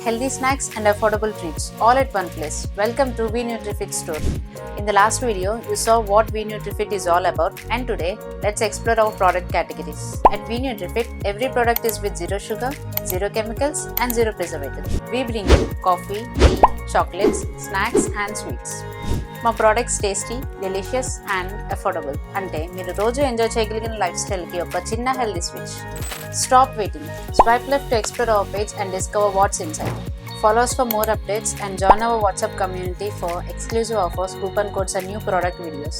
healthy snacks and affordable treats all at one place. Welcome to V-NutriFit store. In the last video, you saw what V-NutriFit is all about, and today let's explore our product categories. At V-NutriFit, every product is with zero sugar, zero chemicals and zero preservatives. We bring you coffee, tea, chocolates, snacks and sweets. మా products tasty, delicious and affordable. అంటే మీరు రోజు enjoy చేయగలిగిన life స్టైల్కి ఒక చిన్న healthy switch. Stop waiting. Swipe left to explore our page and discover what's inside. Follow us for more updates and join our WhatsApp community for exclusive offers, coupon codes and new product videos.